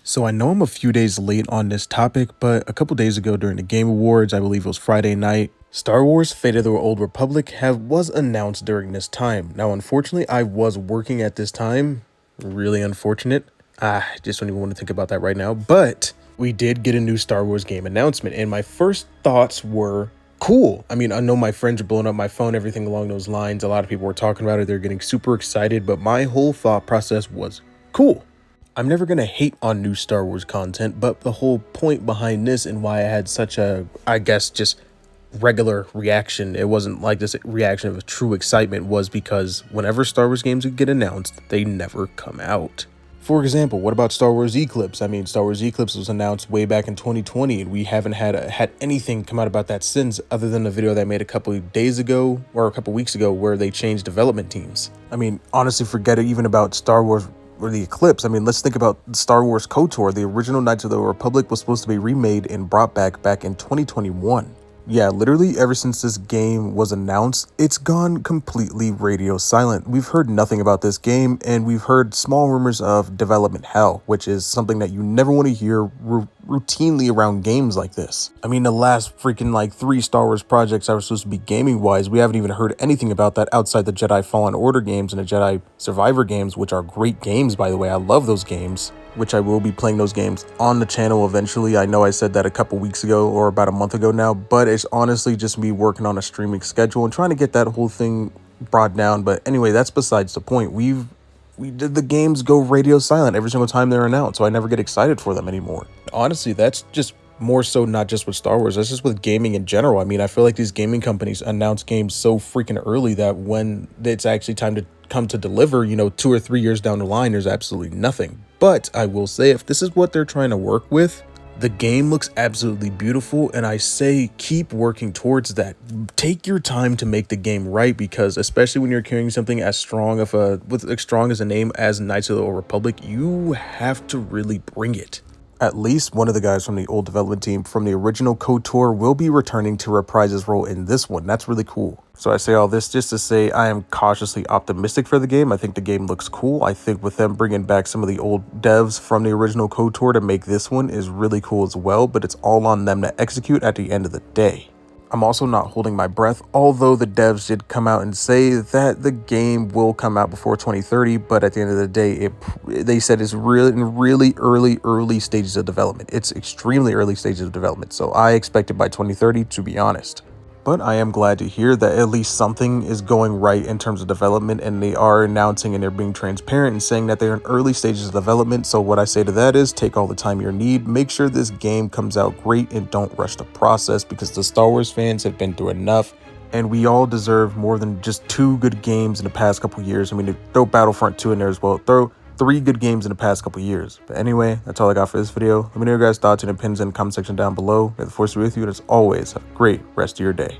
So I know I'm a few days late on this topic, but a couple days ago during the Game Awards, I believe it was Friday night, Star Wars Fate of the Old Republic was announced during this time. Now, unfortunately, I was working at this time. Really unfortunate. I just don't even want to think about that right now. But we did get a new Star Wars game announcement, and my first thoughts were cool. I mean, I know my friends are blowing up my phone, everything along those lines. A lot of people were talking about it. They're getting super excited, but my whole thought process was cool. I'm never going to hate on new Star Wars content, but the whole point behind this and why I had such a, I guess, just regular reaction, it wasn't like this reaction of true excitement, was because whenever Star Wars games would get announced, they never come out. For example, what about Star Wars Eclipse? I mean, Star Wars Eclipse was announced way back in 2020, and we haven't had anything come out about that since, other than the video that I made a couple of days ago or a couple weeks ago where they changed development teams. I mean, honestly, forget it even about Star Wars or the Eclipse. I mean, let's think about Star Wars KOTOR. The original Knights of the Republic was supposed to be remade and brought back in 2021. Yeah, literally ever since this game was announced, it's gone completely radio silent. We've heard nothing about this game, and we've heard small rumors of development hell, which is something that you never want to hear routinely around games like this. I mean, the last freaking like 3 Star Wars projects that were supposed to be gaming wise, we haven't even heard anything about that outside the Jedi Fallen Order games and the Jedi Survivor games, which are great games, by the way. I love those games, which I will be playing those games on the channel eventually. I know I said that a couple weeks ago or about a month ago now, but it's honestly just me working on a streaming schedule and trying to get that whole thing brought down. But anyway, that's besides the point. We did the games go radio silent every single time they're announced, so I never get excited for them anymore. Honestly, that's just more so not just with Star Wars, that's just with gaming in general. I mean, I feel like these gaming companies announce games so freaking early that when it's actually time to come to deliver, 2 or 3 years down the line, there's absolutely nothing. But I will say, if this is what they're trying to work with, the game looks absolutely beautiful, and I say keep working towards that. Take your time to make the game right, because especially when you're carrying something as strong as a name as Knights of the Old Republic, you have to really bring it. At least one of the guys from the old development team from the original KOTOR will be returning to reprise his role in this one. That's really cool. So I say all this just to say I am cautiously optimistic for the game. I think the game looks cool. I think with them bringing back some of the old devs from the original KOTOR to make this one is really cool as well, but it's all on them to execute at the end of the day. I'm also not holding my breath, although the devs did come out and say that the game will come out before 2030, but at the end of the day, they said it's really early stages of development. It's extremely early stages of development, so I expect it by 2030, to be honest. But I am glad to hear that at least something is going right in terms of development, and they are announcing and they're being transparent and saying that they're in early stages of development. So what I say to that is take all the time you need, make sure this game comes out great, and don't rush the process, because the Star Wars fans have been through enough, and we all deserve more than just 2 good games in the past couple years. I mean, throw Battlefront 2 in there as well. Throw 3 good games in the past couple years. But anyway, that's all I got for this video. Let me know your guys' thoughts and opinions in the comment section down below. May the Force be with you, and as always, have a great rest of your day.